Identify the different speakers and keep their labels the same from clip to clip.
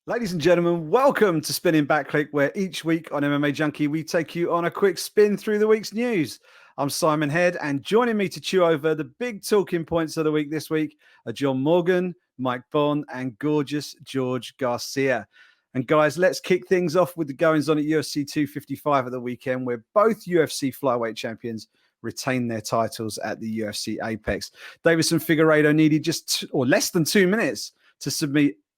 Speaker 1: Ladies and gentlemen, welcome to Spinning Back Clique, where each week on MMA Junkie, we take you on a quick spin through the week's news. I'm Simon Head, and joining me to chew over the big talking points of the week this week are John Morgan, Mike Bohn, and gorgeous George Garcia. And guys, let's kick things off with the goings on at UFC 255 at the weekend, where both UFC flyweight champions retained their titles at the UFC Apex. Deiveson Figueiredo needed less than 2 minutes to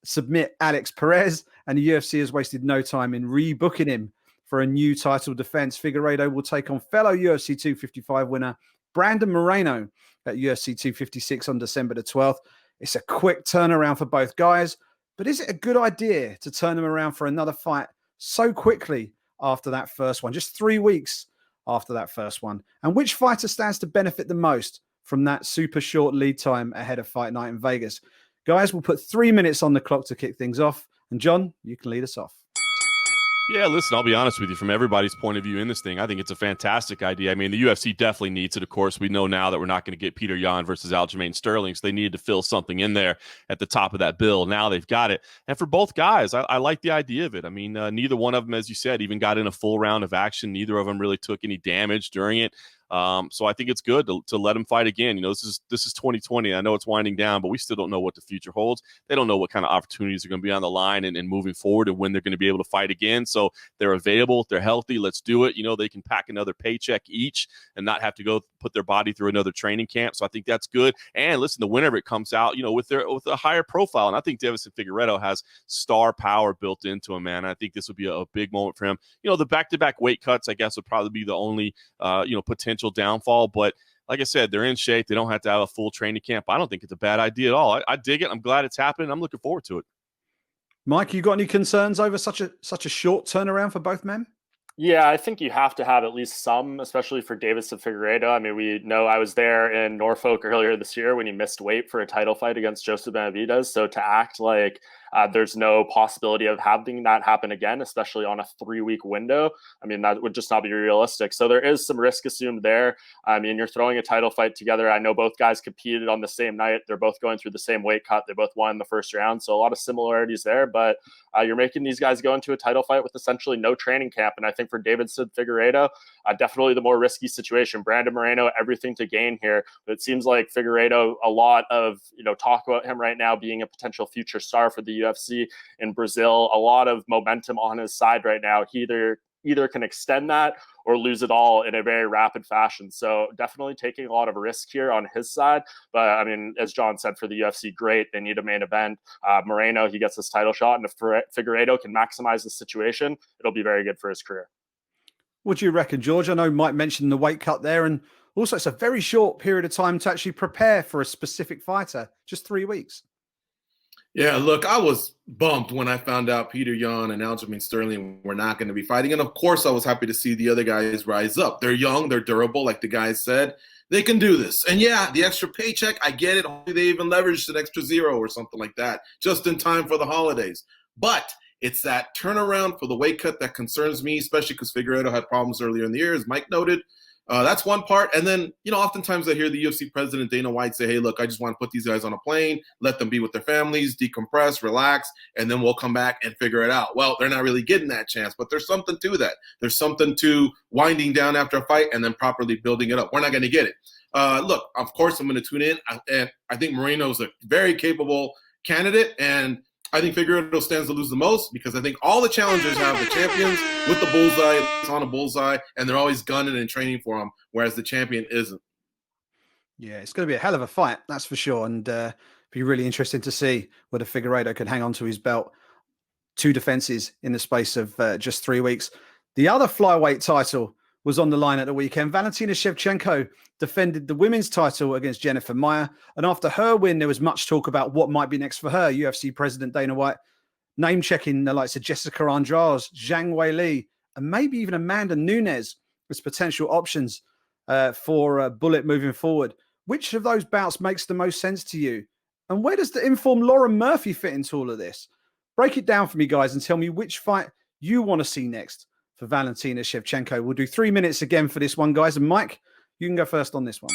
Speaker 1: submit Alex Perez, and the UFC has wasted no time in rebooking him for a new title defense. Figueiredo will take on fellow UFC 255 winner Brandon Moreno at UFC 256 on December the 12th. It's a quick turnaround for both guys, but is it a good idea to turn them around for another fight so quickly after that first one, just 3 weeks after that first one? And which fighter stands to benefit the most from that super short lead time ahead of fight night in Vegas? Guys, we'll put 3 minutes on the clock to kick things off. And John, you can lead us off.
Speaker 2: Yeah, listen, I'll be honest with you. From everybody's point of view in this thing, I think it's a fantastic idea. I mean, the UFC definitely needs it. Of course, we know now that we're not going to get Peter Yan versus Aljamain Sterling, so they needed to fill something in there at the top of that bill. Now they've got it. And for both guys, I like the idea of it. I mean, neither one of them, as you said, even got in a full round of action. Neither of them really took any damage during it. So I think it's good to let them fight again. You know, this is 2020. I know it's winding down, but we still don't know what the future holds. They don't know what kind of opportunities are going to be on the line and moving forward and when they're going to be able to fight again. So they're available. They're healthy. Let's do it. You know, they can pack another paycheck each and not have to go put their body through another training camp. So I think that's good. And listen, the winner of it comes out, you know, with a higher profile. And I think Deiveson Figueiredo has star power built into him, man. I think this would be a big moment for him. You know, the back-to-back weight cuts, I guess, would probably be the only, potential downfall, but like I said, they're in shape. They don't have to have a full training camp. I don't think it's a bad idea at all. I dig it. I'm glad it's happening. I'm looking forward to it.
Speaker 1: Mike, you got any concerns over such a short turnaround for both men?
Speaker 3: Yeah, I think you have to have at least some, especially for Deiveson Figueiredo. I mean, we know I was there in Norfolk earlier this year when he missed weight for a title fight against Joseph Benavidez. So to act like there's no possibility of having that happen again, especially on a 3-week window, I mean, that would just not be realistic. So there is some risk assumed there. I mean, you're throwing a title fight together. I know both guys competed on the same night. They're both going through the same weight cut. They both won the first round. So a lot of similarities there, but you're making these guys go into a title fight with essentially no training camp. And I think for Deiveson Figueiredo, definitely the more risky situation. Brandon Moreno, everything to gain here. But it seems like Figueiredo, a lot of talk about him right now being a potential future star for the UFC in Brazil. A lot of momentum on his side right now. He either can extend that or lose it all in a very rapid fashion. So definitely taking a lot of risk here on his side. But I mean, as John said, for the UFC, great. They need a main event. Moreno, he gets his title shot. And if Figueiredo can maximize the situation, it'll be very good for his career.
Speaker 1: What do you reckon, George? I know Mike mentioned the weight cut there. And also, it's a very short period of time to actually prepare for a specific fighter. Just 3 weeks.
Speaker 4: Yeah, look, I was bummed when I found out Peter Yan and Aljamain Sterling were not going to be fighting. And of course, I was happy to see the other guys rise up. They're young, they're durable, like the guys said. They can do this. And yeah, the extra paycheck, I get it. Hopefully they even leveraged an extra zero or something like that, just in time for the holidays. But it's that turnaround for the weight cut that concerns me, especially because Figueiredo had problems earlier in the year, as Mike noted. That's one part. And then, oftentimes I hear the UFC president, Dana White, say, hey, look, I just want to put these guys on a plane, let them be with their families, decompress, relax, and then we'll come back and figure it out. Well, they're not really getting that chance, but there's something to that. There's something to winding down after a fight and then properly building it up. We're not going to get it. Look, of course, I'm going to tune in. And I think Moreno's a very capable candidate, and I think Figueiredo stands to lose the most because I think all the challengers have the champions with the bullseye, it's on a bullseye, and they're always gunning and training for him, whereas the champion isn't.
Speaker 1: Yeah, it's going to be a hell of a fight, that's for sure. And be really interesting to see whether Figueiredo can hang on to his belt. 2 defenses in the space of just 3 weeks. The other flyweight title was on the line at the weekend. Valentina Shevchenko defended the women's title against Jennifer Maia. And after her win, there was much talk about what might be next for her. UFC President Dana White name-checking the likes of Jessica Andrade, Zhang Weili, and maybe even Amanda Nunes as potential options for Bullet moving forward. Which of those bouts makes the most sense to you? And where does the informed Lauren Murphy fit into all of this? Break it down for me, guys, and tell me which fight you want to see next for Valentina Shevchenko. We'll do 3 minutes again for this one, guys. And Mike, you can go first on this one.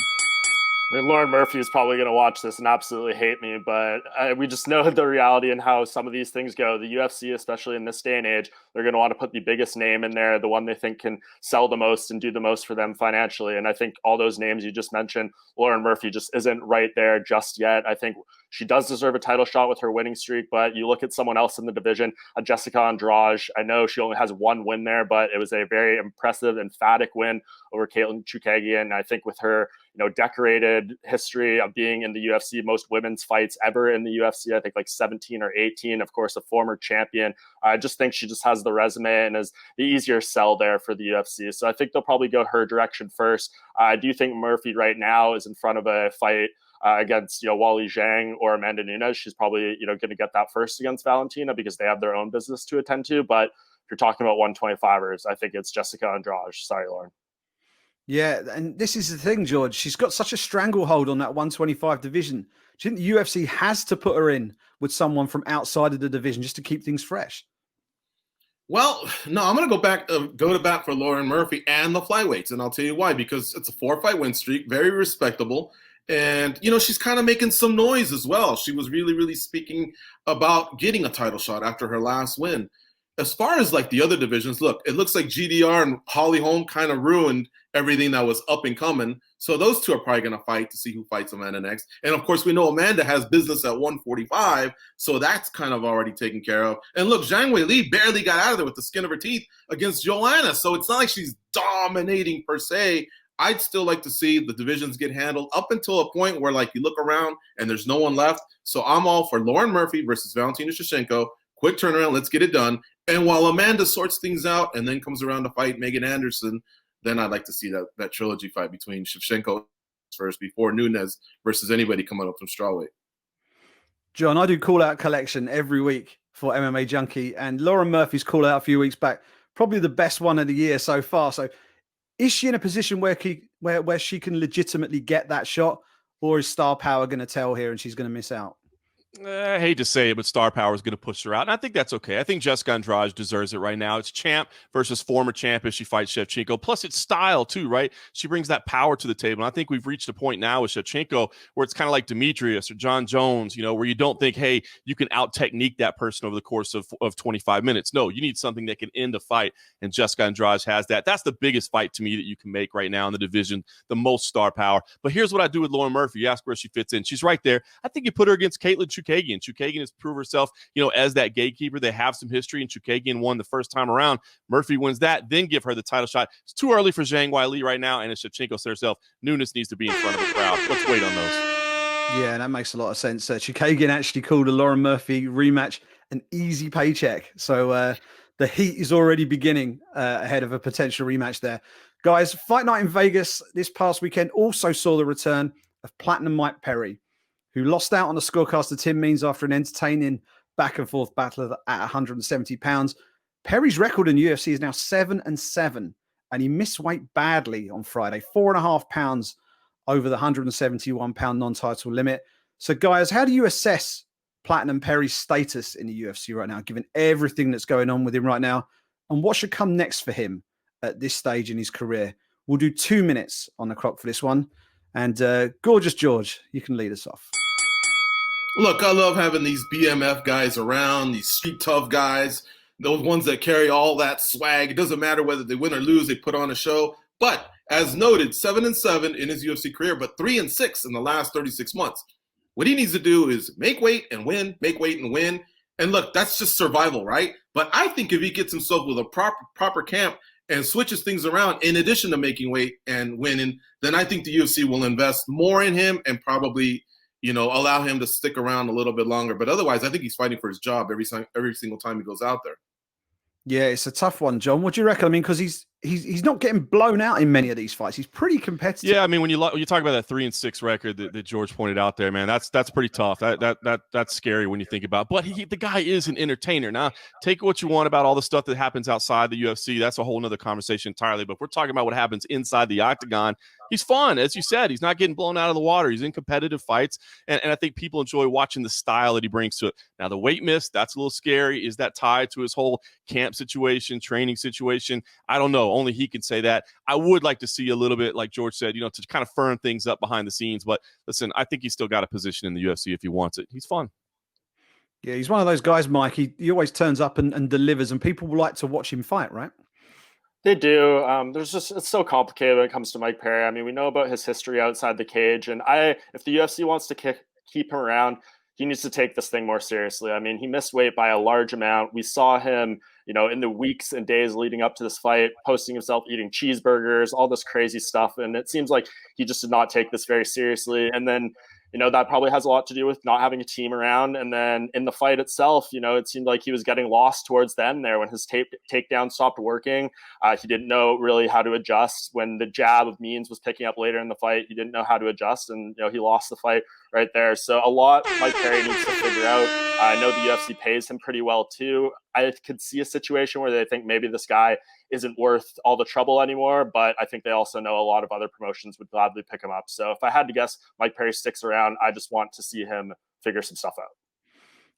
Speaker 3: I mean, Lauren Murphy is probably going to watch this and absolutely hate me, but we just know the reality and how some of these things go. The UFC, especially in this day and age, they're going to want to put the biggest name in there, the one they think can sell the most and do the most for them financially. And I think all those names you just mentioned, Lauren Murphy just isn't right there just yet. I think she does deserve a title shot with her winning streak, but you look at someone else in the division, Jessica Andrade. I know she only has one win there, but it was a very impressive, emphatic win over Caitlin Chukagian. And I think with her, decorated history of being in the UFC, most women's fights ever in the UFC, I think like 17 or 18, of course, a former champion. I just think she just has the resume and is the easier sell there for the UFC. So I think they'll probably go her direction first. I do think Murphy right now is in front of a fight against Wally Zhang or Amanda Nunes. She's probably going to get that first against Valentina because they have their own business to attend to. But if you're talking about 125ers, I think it's Jessica Andrade. Sorry, Lauren.
Speaker 1: Yeah, and this is the thing, George. She's got such a stranglehold on that 125 division. Do you think the UFC has to put her in with someone from outside of the division just to keep things fresh?
Speaker 4: Well, no, I'm going to go to bat for Lauren Murphy and the flyweights, and I'll tell you why. Because it's a 4-fight win streak, very respectable. And, she's kind of making some noise as well. She was really, really speaking about getting a title shot after her last win. As far as like the other divisions, look, it looks like GDR and Holly Holm kind of ruined everything that was up and coming. So those two are probably going to fight to see who fights Amanda next. And of course, we know Amanda has business at 145. So that's kind of already taken care of. And look, Zhang Weili barely got out of there with the skin of her teeth against Joanna. So it's not like she's dominating per se. I'd still like to see the divisions get handled up until a point where like you look around and there's no one left. So I'm all for Lauren Murphy versus Valentina Shevchenko. Quick turnaround. Let's get it done. And while Amanda sorts things out and then comes around to fight Megan Anderson, then I'd like to see that trilogy fight between Shevchenko first before Nunes versus anybody coming up from strawweight.
Speaker 1: John, I do call-out collection every week for MMA Junkie, and Lauren Murphy's call-out a few weeks back, probably the best one of the year so far. So is she in a position where she can legitimately get that shot, or is star power going to tell here and she's going to miss out?
Speaker 2: I hate to say it, but star power is going to push her out. And I think that's okay. I think Jessica Andrade deserves it right now. It's champ versus former champ if she fights Shevchenko. Plus, it's style, too, right? She brings that power to the table. And I think we've reached a point now with Shevchenko where it's kind of like Demetrius or John Jones, where you don't think, hey, you can out-technique that person over the course of 25 minutes. No, you need something that can end a fight. And Jessica Andrade has that. That's the biggest fight to me that you can make right now in the division, the most star power. But here's what I do with Lauren Murphy. You ask where she fits in. She's right there. I think you put her against Caitlin Chukagian. Chukagian has proved herself, as that gatekeeper. They have some history, and Chukagian won the first time around. Murphy wins that, then give her the title shot. It's too early for Zhang Weili right now, and as Shevchenko said herself, Nunes needs to be in front of the crowd. Let's wait on those.
Speaker 1: Yeah, that makes a lot of sense. Chukagian actually called a Lauren Murphy rematch an easy paycheck. So the heat is already beginning ahead of a potential rematch there. Guys, Fight Night in Vegas this past weekend also saw the return of Platinum Mike Perry, who lost out on the scorecast to Tim Means after an entertaining back-and-forth battle at 170 pounds. Perry's record in UFC is now 7-7, and he missed weight badly on Friday, 4.5 pounds over the 171-pound non-title limit. So, guys, how do you assess Platinum Perry's status in the UFC right now, given everything that's going on with him right now? And what should come next for him at this stage in his career? We'll do 2 minutes on the clock for this one. And Gorgeous George, you can lead us off.
Speaker 4: Look, I love having these BMF guys around, these street tough guys, those ones that carry all that swag. It doesn't matter whether they win or lose, they put on a show. But as noted, 7-7 in his UFC career, but 3-6 in the last 36 months. What he needs to do is make weight and win, make weight and win. And look, that's just survival, right? But I think if he gets himself with a proper camp and switches things around in addition to making weight and winning, then I think the UFC will invest more in him and probably allow him to stick around a little bit longer. But otherwise, I think he's fighting for his job every single time he goes out there.
Speaker 1: Yeah, it's a tough one, John. What do you reckon? I mean, because he's not getting blown out in many of these fights. He's pretty competitive.
Speaker 2: Yeah, I mean, when you talk about that 3-6 record that George pointed out there, man, that's pretty tough. That's scary when you think about it. But the guy is an entertainer. Now, take what you want about all the stuff that happens outside the UFC. That's a whole nother conversation entirely. But if we're talking about what happens inside the octagon, he's fun. As you said, he's not getting blown out of the water. He's in competitive fights. And I think people enjoy watching the style that he brings to it. Now, the weight miss, that's a little scary. Is that tied to his whole camp situation, training situation? I don't know. know. Only he can say that. I would like to see a little bit, like George said, to kind of firm things up behind the scenes. But listen, I think he's still got a position in the UFC if he wants it. He's fun.
Speaker 1: Yeah, he's one of those guys, Mike. He always turns up and delivers, and people like to watch him fight, right?
Speaker 3: They do. It's so complicated when it comes to Mike Perry. I mean, we know about his history outside the cage, and if the UFC wants to keep him around, he needs to take this thing more seriously. I mean, he missed weight by a large amount. We saw him, in the weeks and days leading up to this fight, posting himself eating cheeseburgers, all this crazy stuff, and it seems like he just did not take this very seriously. And then, that probably has a lot to do with not having a team around. And then in the fight itself, it seemed like he was getting lost towards the end there when his takedown stopped working. He didn't know really how to adjust. When the jab of Means was picking up later in the fight, he didn't know how to adjust, and he lost the fight right there. So a lot Mike Perry needs to figure out. I know the UFC pays him pretty well too. I could see a situation where they think maybe this guy isn't worth all the trouble anymore, but I think they also know a lot of other promotions would gladly pick him up. So if I had to guess, Mike Perry sticks around. I just want to see him figure some stuff out.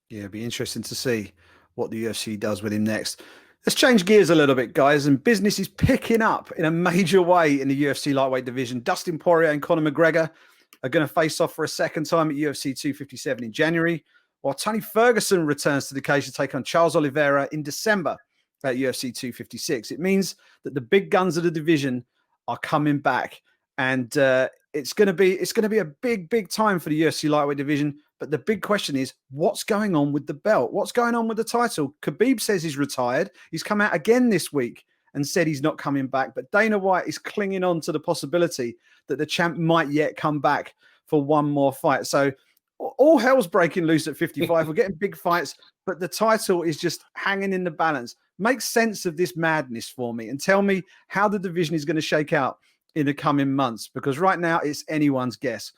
Speaker 1: Yeah, it'd be interesting to see what the UFC does with him next. Let's change gears a little bit, guys, and business is picking up in a major way in the UFC lightweight division. Dustin Poirier and Conor McGregor are going to face off for a second time at UFC 257 in January, while Tony Ferguson returns to the cage to take on Charles Oliveira in December at UFC 256. It means that the big guns of the division are coming back, and it's going to be a big time for the UFC lightweight division. But the big question is, what's going on with the belt? What's going on with the title? Khabib says he's retired. He's come out again this week and said he's not coming back. But Dana White is clinging on to the possibility that the champ might yet come back for one more fight. So all hell's breaking loose at 55. We're getting big fights, but the title is just hanging in the balance. Make sense of this madness for me and tell me how the division is going to shake out in the coming months, because right now it's anyone's guess.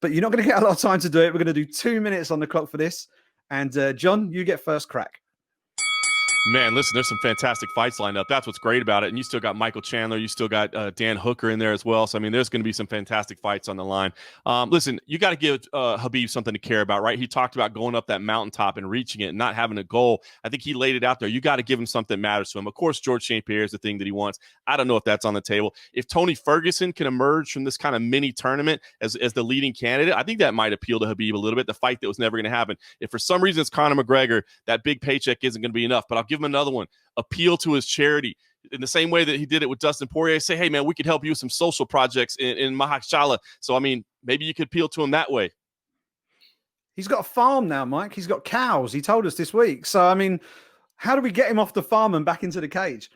Speaker 1: But you're not going to get a lot of time to do it. We're going to do 2 minutes on the clock for this. And John, you get first crack.
Speaker 2: Man, listen, there's some fantastic fights lined up. That's what's great about it. And you still got Michael Chandler. You still got Dan Hooker in there as well. So, I mean, there's going to be some fantastic fights on the line. Listen, you got to give Khabib something to care about, right? He talked about going up that mountaintop and reaching it and not having a goal. I think he laid it out there. You got to give him something that matters to him. Of course, George St. Pierre is the thing that he wants. I don't know if that's on the table. If Tony Ferguson can emerge from this kind of mini tournament as the leading candidate, I think that might appeal to Khabib a little bit, the fight that was never going to happen. If for some reason it's Conor McGregor, that big paycheck isn't going to be enough. But I'll give him another one. Appeal to his charity in the same way that he did it with Dustin Poirier. Say, hey, man, we could help you with some social projects in Mahachala. So, I mean, maybe you could appeal to him that way.
Speaker 1: He's got a farm now, Mike. He's got cows. He told us this week. So, I mean, how do we get him off the farm and back into the cage?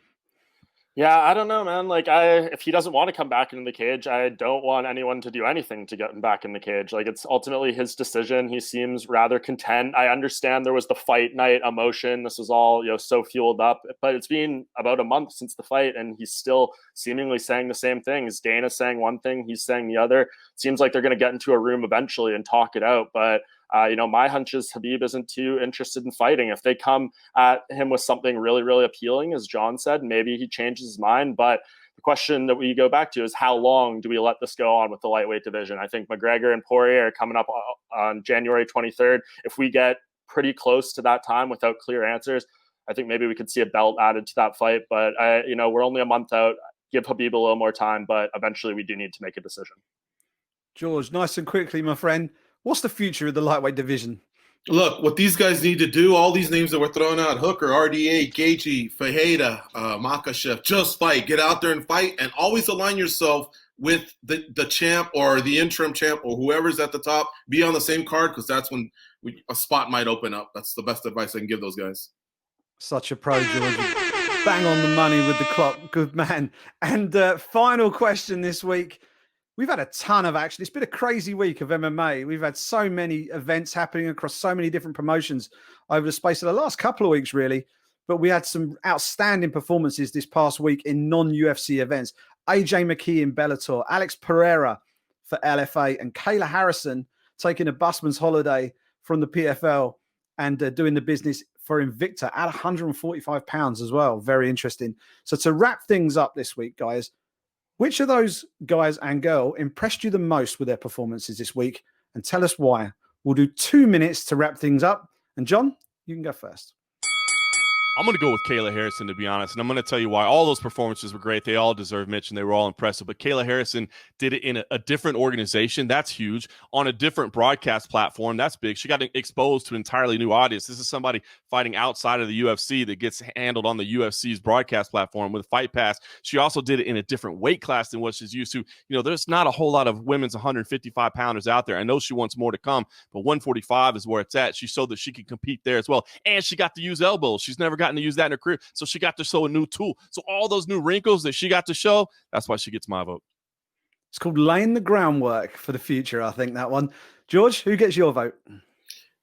Speaker 3: Yeah, I don't know, man. Like, if he doesn't want to come back into the cage, I don't want anyone to do anything to get him back in the cage. Like, it's ultimately his decision. He seems rather content. I understand there was the fight night emotion. This was all, so fueled up. But it's been about a month since the fight, and he's still seemingly saying the same things. Dana's saying one thing, he's saying the other. It seems like they're going to get into a room eventually and talk it out. But my hunch is Khabib isn't too interested in fighting. If they come at him with something really, really appealing, as John said, maybe he changes his mind. But the question that we go back to is, how long do we let this go on with the lightweight division? I think McGregor and Poirier are coming up on January 23rd. If we get pretty close to that time without clear answers, I think maybe we could see a belt added to that fight. But, we're only a month out. Give Khabib a little more time, but eventually we do need to make a decision.
Speaker 1: George, nice and quickly, my friend. What's the future of the lightweight division?
Speaker 4: Look, what these guys need to do, all these names that were thrown out, Hooker, RDA, Gaethje, Fajeda, Makhachev, just fight. Get out there and fight, and always align yourself with the champ or the interim champ or whoever's at the top. Be on the same card, because that's when a spot might open up. That's the best advice I can give those guys.
Speaker 1: Such a pro, George. Bang on the money with the clock. Good man. And final question this week. We've had a ton of action. It's been a crazy week of MMA. We've had so many events happening across so many different promotions over the space of the last couple of weeks, really. But we had some outstanding performances this past week in non-UFC events. AJ McKee in Bellator, Alex Pereira for LFA, and Kayla Harrison taking a busman's holiday from the PFL and doing the business for Invicta at 145 pounds as well. Very interesting. So to wrap things up this week, guys, which of those guys and girl impressed you the most with their performances this week? And tell us why. We'll do 2 minutes to wrap things up. And John, you can go first.
Speaker 2: I'm going to go with Kayla Harrison, to be honest, and I'm going to tell you why. All those performances were great. They all deserve mention. They were all impressive, but Kayla Harrison did it in a different organization. That's huge. On a different broadcast platform. That's big. She got exposed to an entirely new audience. This is somebody fighting outside of the UFC that gets handled on the UFC's broadcast platform with Fight Pass. She also did it in a different weight class than what she's used to. There's not a whole lot of women's 155 pounders out there. I know she wants more to come, but 145 is where it's at. She showed that she can compete there as well, and she got to use elbows. She's never gotten to use that in her career, so she got to show a new tool. So all those new wrinkles that she got to show, that's why she gets my vote.
Speaker 1: It's called laying the groundwork for the future, I think, that one. George, who gets your vote?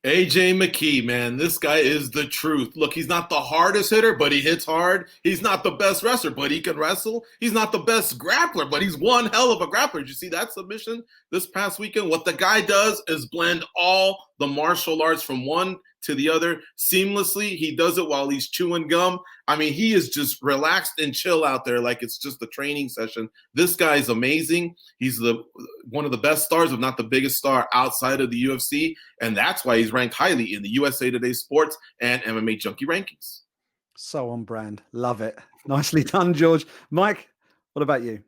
Speaker 4: AJ McKee, man, this guy is the truth. Look, he's not the hardest hitter, but he hits hard. He's not the best wrestler, but he can wrestle. He's not the best grappler, but he's one hell of a grappler. Did you see that submission this past weekend? What the guy does is blend all the martial arts from one to the other seamlessly. He does it while he's chewing gum. I mean, he is just relaxed and chill out there like it's just a training session. This guy is amazing. He's one of the best stars, if not the biggest star outside of the UFC, and that's why he's ranked highly in the USA Today Sports and MMA Junkie rankings.
Speaker 1: So on brand. Love it. Nicely done, George. Mike, what about you?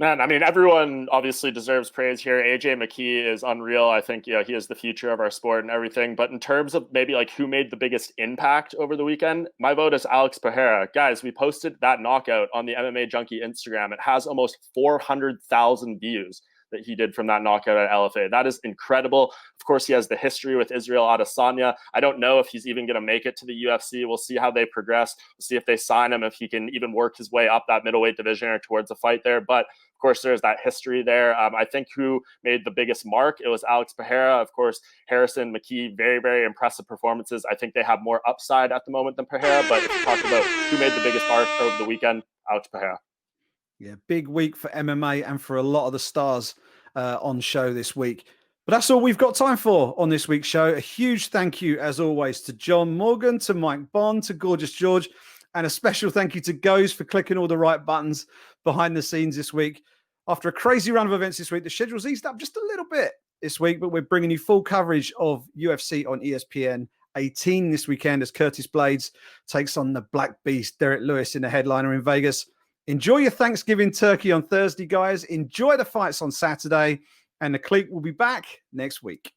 Speaker 3: Man, I mean, everyone obviously deserves praise here. AJ McKee is unreal. I think, he is the future of our sport and everything. But in terms of maybe like who made the biggest impact over the weekend, my vote is Alex Pereira. Guys, we posted that knockout on the MMA Junkie Instagram. It has almost 400,000 views that he did from that knockout at LFA. That is incredible. Of course, he has the history with Israel Adesanya. I don't know if he's even going to make it to the UFC. We'll see how they progress. We'll see if they sign him, if he can even work his way up that middleweight division or towards a fight there. But of course, there's that history there. I think who made the biggest mark, it was Alex Pereira. Of course, Harrison, McKee, very, very impressive performances. I think they have more upside at the moment than Pereira. But if you talk about who made the biggest mark over the weekend, Alex Pereira.
Speaker 1: Yeah, big week for MMA and for a lot of the stars on show this week. But that's all we've got time for on this week's show. A huge thank you, as always, to John Morgan, to Mike Bohn, to Gorgeous George, and a special thank you to Goes for clicking all the right buttons behind the scenes this week. After a crazy run of events this week, the schedule's eased up just a little bit this week, but we're bringing you full coverage of UFC on ESPN 18 this weekend as Curtis Blades takes on the Black Beast, Derek Lewis, in the headliner in Vegas. Enjoy your Thanksgiving turkey on Thursday, guys. Enjoy the fights on Saturday. And the Clique will be back next week.